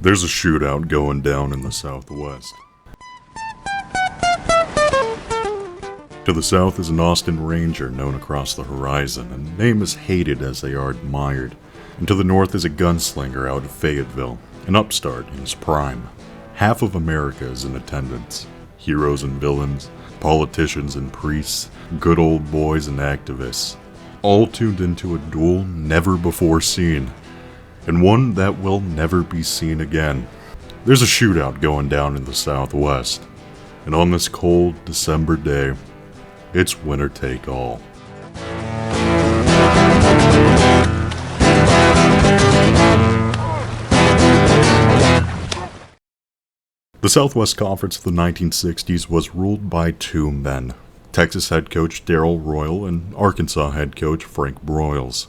There's a shootout going down in the southwest. To the south is an Austin Ranger known across the horizon, and the name is hated as they are admired. And to the north is a gunslinger out of Fayetteville, an upstart in his prime. Half of America is in attendance. Heroes and villains, politicians and priests, good old boys and activists. All tuned into a duel never before seen, and one that will never be seen again. There's a shootout going down in the southwest, and on this cold December day, it's winner take all. The Southwest Conference of the 1960s was ruled by two men, Texas head coach Darrell Royal and Arkansas head coach Frank Broyles.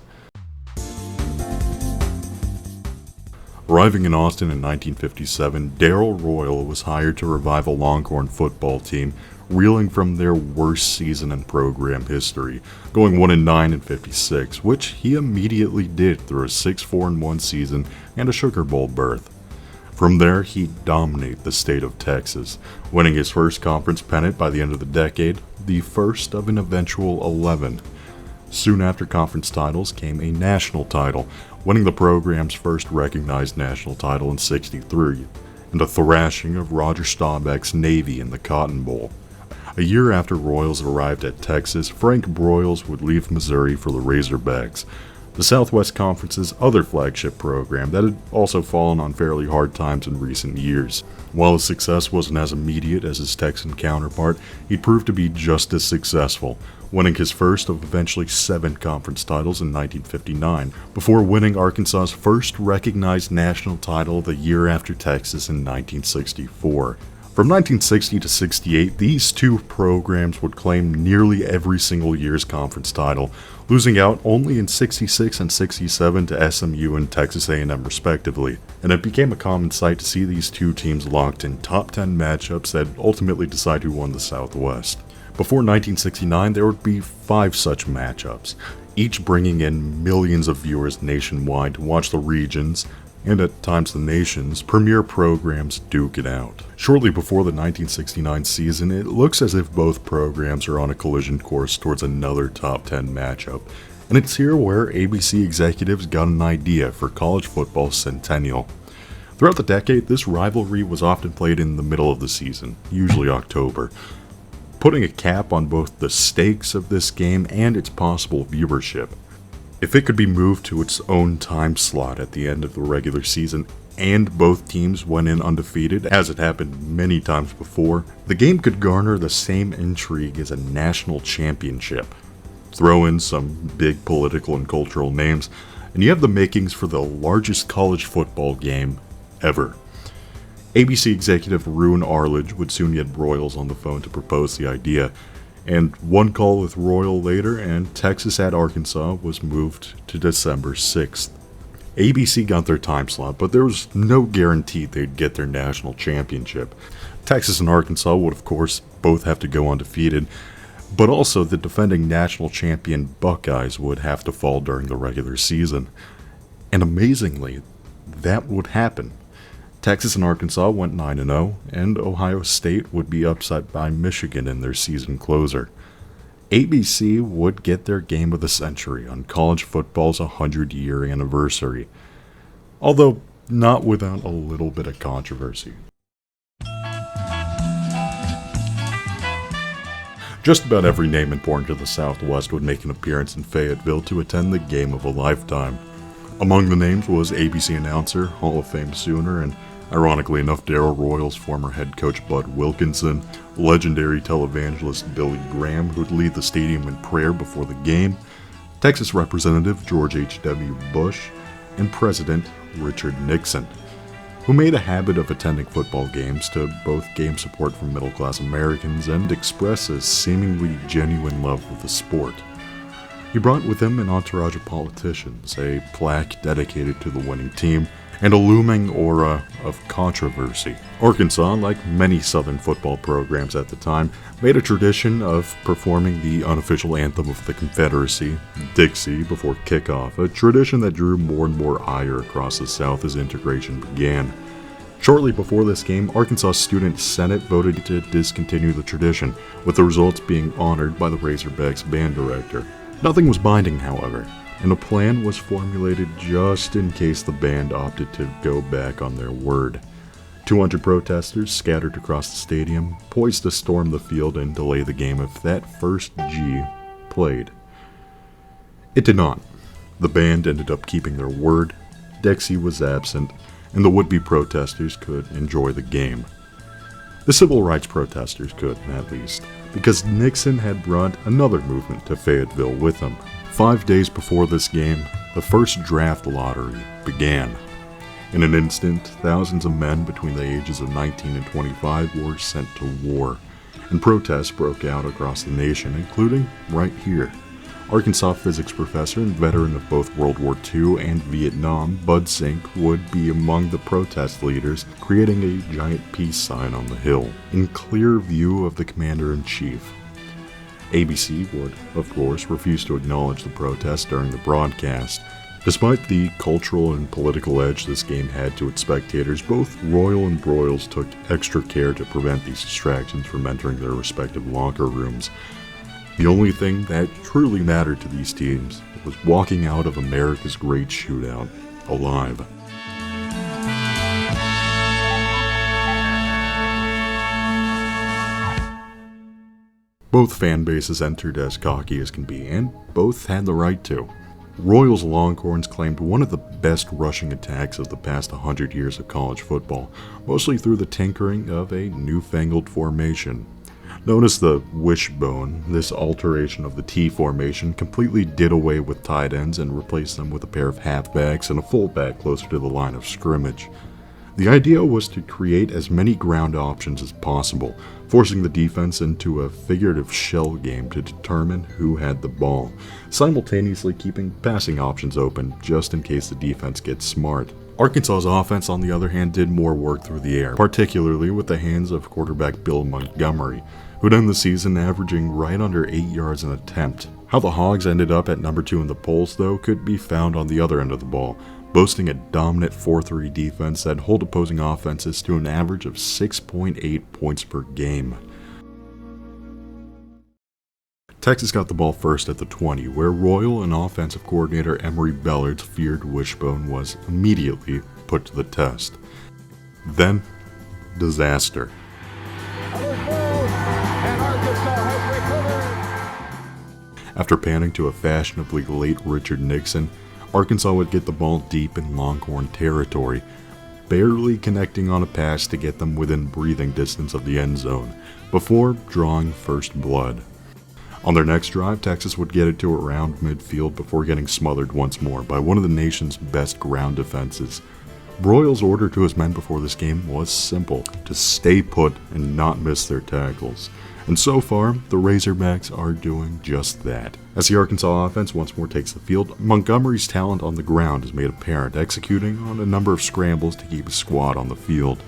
Arriving in Austin in 1957, Darrell Royal was hired to revive a Longhorn football team reeling from their worst season in program history, going 1-9 in 56, which he immediately did through a 6-4-1 season and a Sugar Bowl berth. From there, he'd dominate the state of Texas, winning his first conference pennant by the end of the decade, the first of an eventual 11. Soon after conference titles came a national title, winning the program's first recognized national title in '63, and a thrashing of Roger Staubach's Navy in the Cotton Bowl. A year after Royals arrived at Texas, Frank Broyles would leave Missouri for the Razorbacks, the Southwest Conference's other flagship program that had also fallen on fairly hard times in recent years. While his success wasn't as immediate as his Texan counterpart, he'd proved to be just as successful, winning his first of eventually 7 conference titles in 1959, before winning Arkansas's first recognized national title the year after Texas in 1964. From 1960 to 68, these two programs would claim nearly every single year's conference title, losing out only in 66 and 67 to SMU and Texas A&M respectively, and it became a common sight to see these two teams locked in top 10 matchups that ultimately decide who won the Southwest. Before 1969, there would be 5 such matchups, each bringing in millions of viewers nationwide to watch the region's, and at times the nation's, premier programs duke it out. Shortly before the 1969 season, it looks as if both programs are on a collision course towards another top 10 matchup, and it's here where ABC executives got an idea for college football's centennial. Throughout the decade, this rivalry was often played in the middle of the season, usually October, putting a cap on both the stakes of this game and its possible viewership. If it could be moved to its own time slot at the end of the regular season, and both teams went in undefeated, as it happened many times before, the game could garner the same intrigue as a national championship. Throw in some big political and cultural names, and you have the makings for the largest college football game ever. ABC executive Roone Arledge would soon get Broyles on the phone to propose the idea, and one call with Royal later, and Texas at Arkansas was moved to December 6th. ABC got their time slot, but there was no guarantee they'd get their national championship. Texas and Arkansas would, of course, both have to go undefeated, but also the defending national champion Buckeyes would have to fall during the regular season. And amazingly, that would happen. Texas and Arkansas went 9-0, and Ohio State would be upset by Michigan in their season closer. ABC would get their game of the century on college football's 100-year anniversary, although not without a little bit of controversy. Just about every name important to the Southwest would make an appearance in Fayetteville to attend the game of a lifetime. Among the names was ABC announcer, Hall of Fame Sooner, and ironically enough, Darrell Royal's former head coach Bud Wilkinson, legendary televangelist Billy Graham, who'd lead the stadium in prayer before the game, Texas Representative George H.W. Bush, and President Richard Nixon, who made a habit of attending football games to both gain support from middle-class Americans and express a seemingly genuine love of the sport. He brought with him an entourage of politicians, a plaque dedicated to the winning team, and a looming aura of controversy. Arkansas, like many Southern football programs at the time, made a tradition of performing the unofficial anthem of the Confederacy, Dixie, before kickoff, a tradition that drew more and more ire across the South as integration began. Shortly before this game, Arkansas Student Senate voted to discontinue the tradition, with the results being honored by the Razorbacks band director. Nothing was binding, however, and a plan was formulated just in case the band opted to go back on their word. 200 protesters scattered across the stadium, poised to storm the field and delay the game if that first G played. It did not. The band ended up keeping their word, Dixie was absent, and the would-be protesters could enjoy the game. The civil rights protesters could, at least, because Nixon had brought another movement to Fayetteville with him. 5 days before this game, the first draft lottery began. In an instant, thousands of men between the ages of 19 and 25 were sent to war, and protests broke out across the nation, including right here. Arkansas physics professor and veteran of both World War II and Vietnam, Bud Sink, would be among the protest leaders, creating a giant peace sign on the hill, in clear view of the commander-in-chief. ABC would, of course, refuse to acknowledge the protest during the broadcast. Despite the cultural and political edge this game had to its spectators, both Royal and Broyles took extra care to prevent these distractions from entering their respective locker rooms. The only thing that truly mattered to these teams was walking out of America's Great Shootout alive. Both fan bases entered as cocky as can be, and both had the right to. Royals Longhorns claimed one of the best rushing attacks of the past 100 years of college football, mostly through the tinkering of a newfangled formation. Known as the wishbone, this alteration of the T formation completely did away with tight ends and replaced them with a pair of halfbacks and a fullback closer to the line of scrimmage. The idea was to create as many ground options as possible, forcing the defense into a figurative shell game to determine who had the ball, simultaneously keeping passing options open just in case the defense gets smart. Arkansas's offense, on the other hand, did more work through the air, particularly with the hands of quarterback Bill Montgomery, who'd end the season averaging right under 8 yards an attempt. How the Hogs ended up at number 2 in the polls, though, could be found on the other end of the ball, boasting a dominant 4-3 defense that held opposing offenses to an average of 6.8 points per game. Texas got the ball first at the 20, where Royal and offensive coordinator Emory Bellard's feared wishbone was immediately put to the test. Then, disaster. After panning to a fashionably late Richard Nixon, Arkansas would get the ball deep in Longhorn territory, barely connecting on a pass to get them within breathing distance of the end zone, before drawing first blood. On their next drive, Texas would get it to around midfield before getting smothered once more by one of the nation's best ground defenses. Broyles' order to his men before this game was simple: to stay put and not miss their tackles. And so far, the Razorbacks are doing just that. As the Arkansas offense once more takes the field, Montgomery's talent on the ground is made apparent, executing on a number of scrambles to keep his squad on the field.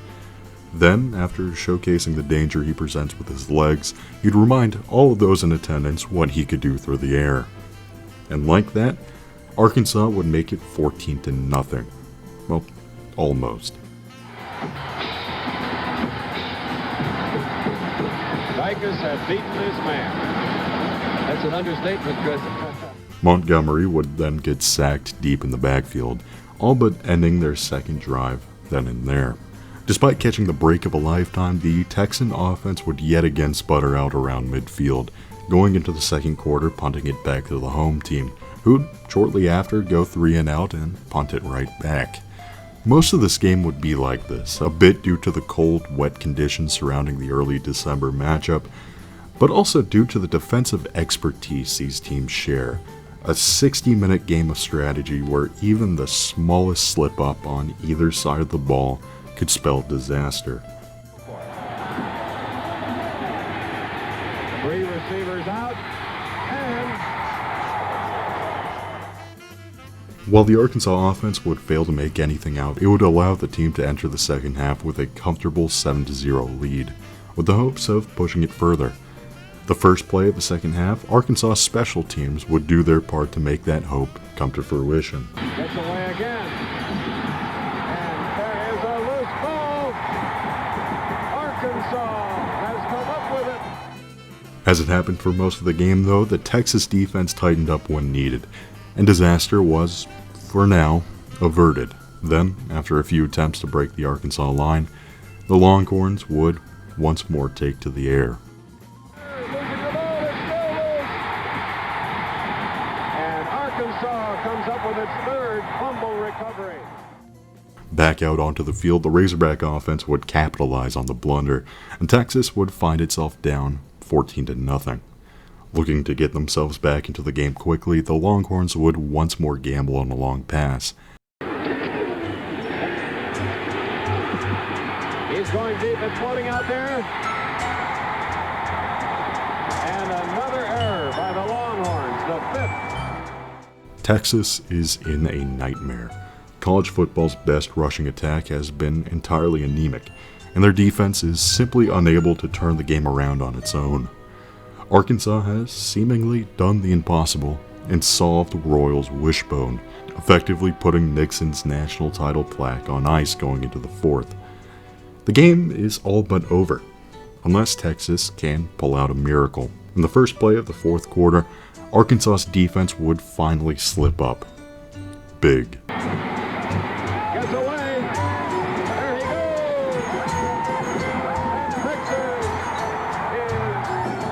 Then, after showcasing the danger he presents with his legs, he'd remind all of those in attendance what he could do through the air. And like that, Arkansas would make it 14-0. Well, almost. Dicus had beaten his man. That's an understatement, Chris. Montgomery would then get sacked deep in the backfield, all but ending their second drive then and there. Despite catching the break of a lifetime, the Texan offense would yet again sputter out around midfield, going into the second quarter punting it back to the home team, who'd shortly after go 3-and-out and punt it right back. Most of this game would be like this, a bit due to the cold, wet conditions surrounding the early December matchup, but also due to the defensive expertise these teams share. A 60-minute game of strategy where even the smallest slip-up on either side of the ball could spell disaster. 3 receivers out, and while the Arkansas offense would fail to make anything out, it would allow the team to enter the second half with a comfortable 7-0 lead, with the hopes of pushing it further. The first play of the second half, Arkansas special teams would do their part to make that hope come to fruition. gets away again. And there is a loose ball. As it happened for most of the game though, the Texas defense tightened up when needed, and disaster was, for now, averted. Then, after a few attempts to break the Arkansas line, the Longhorns would once more take to the air. And Arkansas comes up with its third fumble recovery. Back out onto the field, the Razorback offense would capitalize on the blunder, and Texas would find itself down 14-0. Looking to get themselves back into the game quickly, the Longhorns would once more gamble on a long pass. He's going deep and floating out there. And another error by the Longhorns, the fifth. Texas is in a nightmare. College football's best rushing attack has been entirely anemic, and their defense is simply unable to turn the game around on its own. Arkansas has seemingly done the impossible and solved Royal's wishbone, effectively putting Nixon's national title plaque on ice going into the fourth. The game is all but over, unless Texas can pull out a miracle. In the first play of the fourth quarter, Arkansas's defense would finally slip up. Big. Gets away. There he goes. Texas is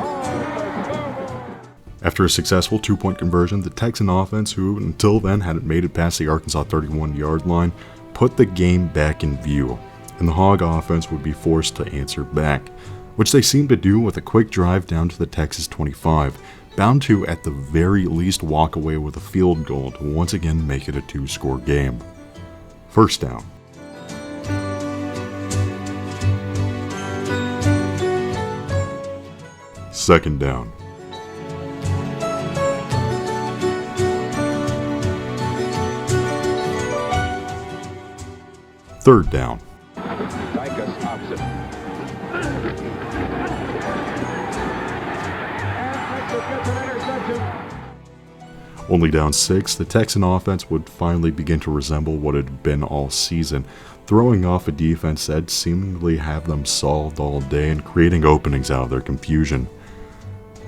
on the scoreboard. After a successful two-point conversion, the Texan offense, who until then hadn't made it past the Arkansas 31-yard line, put the game back in view, and the Hog offense would be forced to answer back, which they seemed to do with a quick drive down to the Texas 25, bound to at the very least walk away with a field goal to once again make it a two-score game. First down. Second down. Third down. Dykus opposite. And Texas gets an interception. Only down 6, the Texan offense would finally begin to resemble what it had been all season, throwing off a defense that seemingly have them solved all day and creating openings out of their confusion.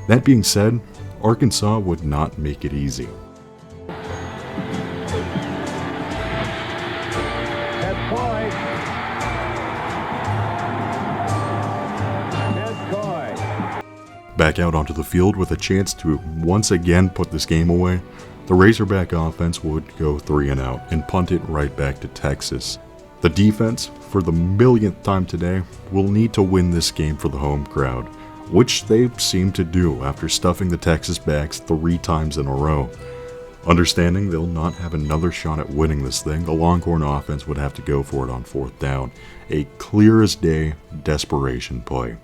That being said, Arkansas would not make it easy. Back out onto the field with a chance to once again put this game away, the Razorback offense would go 3-and-out and punt it right back to Texas. The defense, for the millionth time today, will need to win this game for the home crowd, which they seem to do after stuffing the Texas backs 3 times in a row. Understanding they'll not have another shot at winning this thing, the Longhorn offense would have to go for it on 4th down, a clear-as-day desperation play.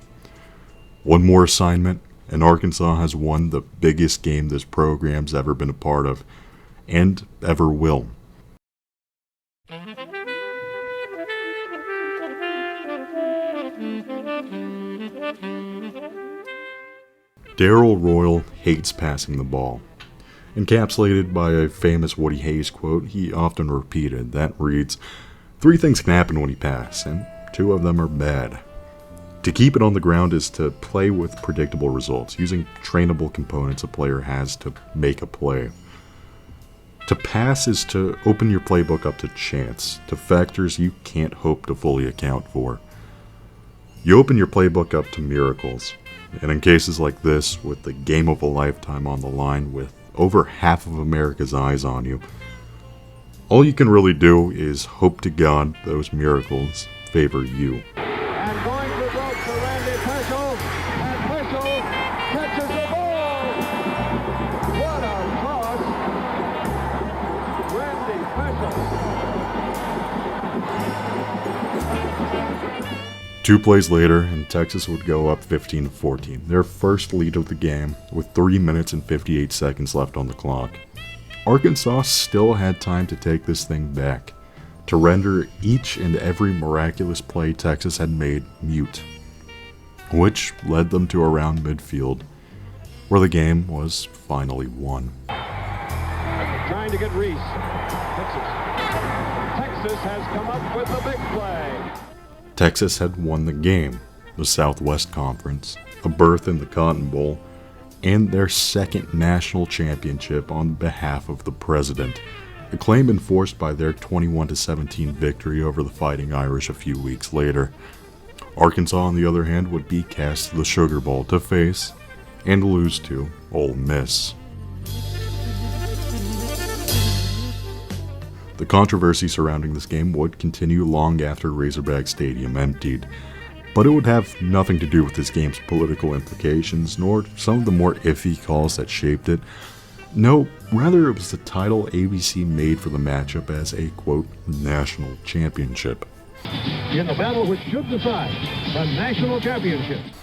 One more assignment, and Arkansas has won the biggest game this program's ever been a part of, and ever will. Darrell Royal hates passing the ball. Encapsulated by a famous Woody Hayes quote he often repeated that reads, "3 things can happen when you pass, and 2 of them are bad. To keep it on the ground is to play with predictable results, using trainable components a player has to make a play. To pass is to open your playbook up to chance, to factors you can't hope to fully account for. You open your playbook up to miracles, and in cases like this, with the game of a lifetime on the line with over half of America's eyes on you, all you can really do is hope to God those miracles favor you." And going for broke for Randy Peschel. And Peschel catches the ball. What a toss. Randy Peschel. 2 plays later, and Texas would go up 15-14, their first lead of the game, with 3 minutes and 58 seconds left on the clock. Arkansas still had time to take this thing back, to render each and every miraculous play Texas had made mute, which led them to around midfield, where the game was finally won. Trying to get Reese. Texas has come up with the big play. Texas had won the game, the Southwest Conference, a berth in the Cotton Bowl, and their second national championship on behalf of the president, a claim enforced by their 21-17 victory over the Fighting Irish a few weeks later. Arkansas, on the other hand, would be cast to the Sugar Bowl to face and lose to Ole Miss. The controversy surrounding this game would continue long after Razorback Stadium emptied, but it would have nothing to do with this game's political implications, nor some of the more iffy calls that shaped it. No, rather it was the title ABC made for the matchup as a, quote, national championship. In the battle which should decide the national championship.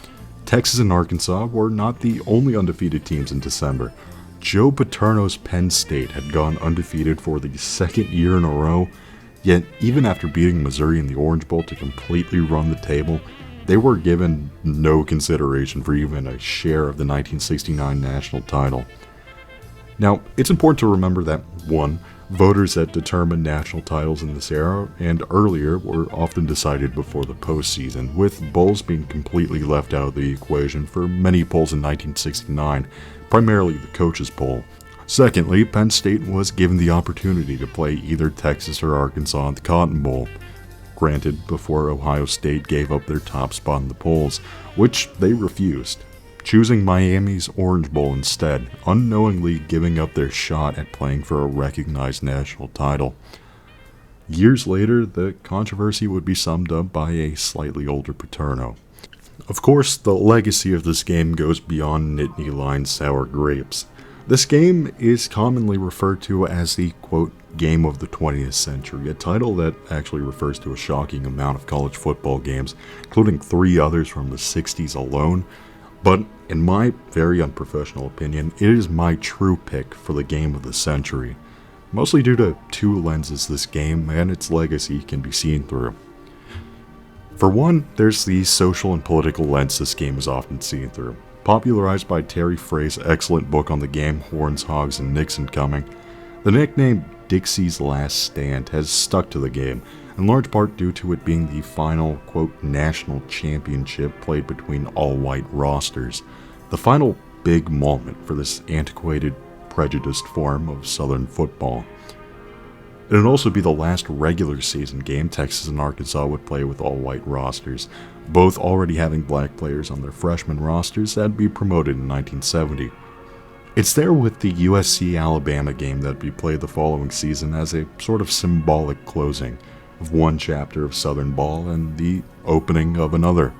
Texas and Arkansas were not the only undefeated teams in December. Joe Paterno's Penn State had gone undefeated for the second year in a row, yet even after beating Missouri in the Orange Bowl to completely run the table, they were given no consideration for even a share of the 1969 national title. Now, it's important to remember that, 1, voters that determined national titles in this era and earlier were often decided before the postseason, with bowls being completely left out of the equation for many polls in 1969, primarily the coaches' poll. Secondly, Penn State was given the opportunity to play either Texas or Arkansas in the Cotton Bowl, granted before Ohio State gave up their top spot in the polls, which they refused, choosing Miami's Orange Bowl instead, unknowingly giving up their shot at playing for a recognized national title. Years later, the controversy would be summed up by a slightly older Paterno. Of course, the legacy of this game goes beyond Nittany-Lion sour grapes. This game is commonly referred to as the, quote, game of the 20th century, a title that actually refers to a shocking amount of college football games, including 3 others from the 60s alone. But in my very unprofessional opinion, it is my true pick for the game of the century, mostly due to 2 lenses this game and its legacy can be seen through. For one, there's the social and political lens this game is often seen through. Popularized by Terry Frey's excellent book on the game, Horns, Hogs, and Nixon Coming, the nickname Dixie's Last Stand has stuck to the game, in large part due to it being the final, quote, national championship played between all-white rosters, the final big moment for this antiquated, prejudiced form of Southern football. It would also be the last regular season game Texas and Arkansas would play with all-white rosters, both already having black players on their freshman rosters that would be promoted in 1970. It's there with the USC-Alabama game that would be played the following season as a sort of symbolic closing of one chapter of Southern ball and the opening of another.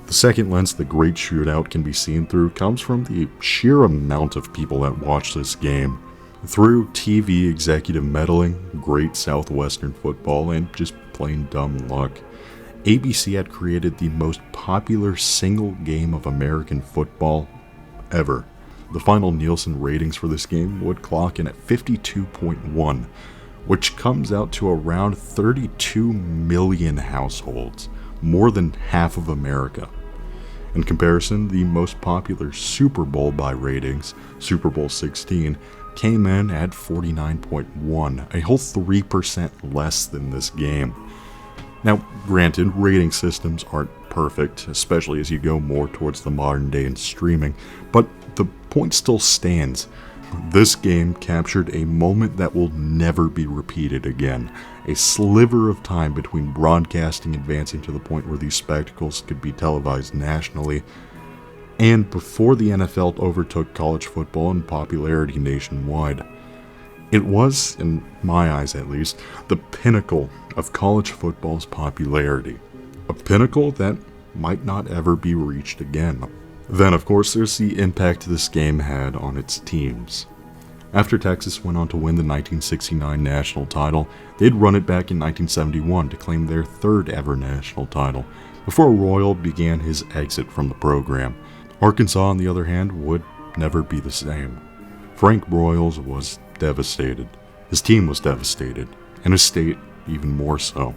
The second lens the Great Shootout can be seen through comes from the sheer amount of people that watch this game. Through TV executive meddling, great Southwestern football, and just plain dumb luck, ABC had created the most popular single game of American football ever. The final Nielsen ratings for this game would clock in at 52.1, which comes out to around 32 million households, more than half of America. In comparison, the most popular Super Bowl by ratings, Super Bowl 16, came in at 49.1, a whole 3% less than this game. Now, granted, rating systems aren't perfect, especially as you go more towards the modern day in streaming, but the point still stands. This game captured a moment that will never be repeated again, a sliver of time between broadcasting advancing to the point where these spectacles could be televised nationally, and before the NFL overtook college football in popularity nationwide. It was, in my eyes at least, the pinnacle of college football's popularity. A pinnacle that might not ever be reached again. Then, of course, there's the impact this game had on its teams. After Texas went on to win the 1969 national title, they'd run it back in 1971 to claim their 3rd ever national title, before Royal began his exit from the program. Arkansas, on the other hand, would never be the same. Frank Broyles was devastated. His team was devastated, and his state even more so.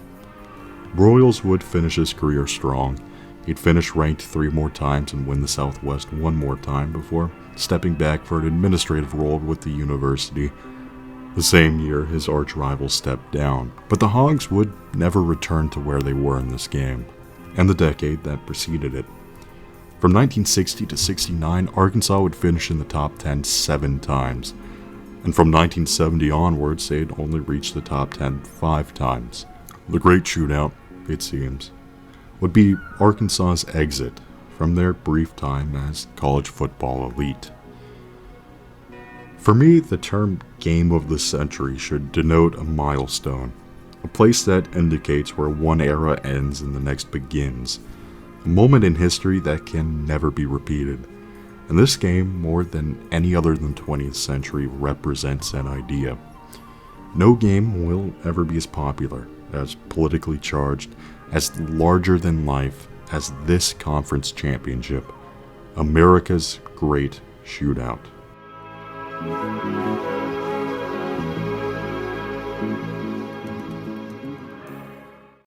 Broyles would finish his career strong. He'd finish ranked 3 more times and win the Southwest 1 more time before stepping back for an administrative role with the university. The same year, his arch rival stepped down, but the Hogs would never return to where they were in this game. and the decade that preceded it. From 1960 to 69, Arkansas would finish in the top 10 7 times, and from 1970 onwards, they'd only reached the top 10 5 times. The Great Shootout, it seems, would be Arkansas's exit from their brief time as college football elite. For me, the term game of the century should denote a milestone, a place that indicates where one era ends and the next begins, a moment in history that can never be repeated. And this game, more than any other than 20th century, represents an idea. No game will ever be as popular, as politically charged, as larger than life as this conference championship, America's Great Shootout.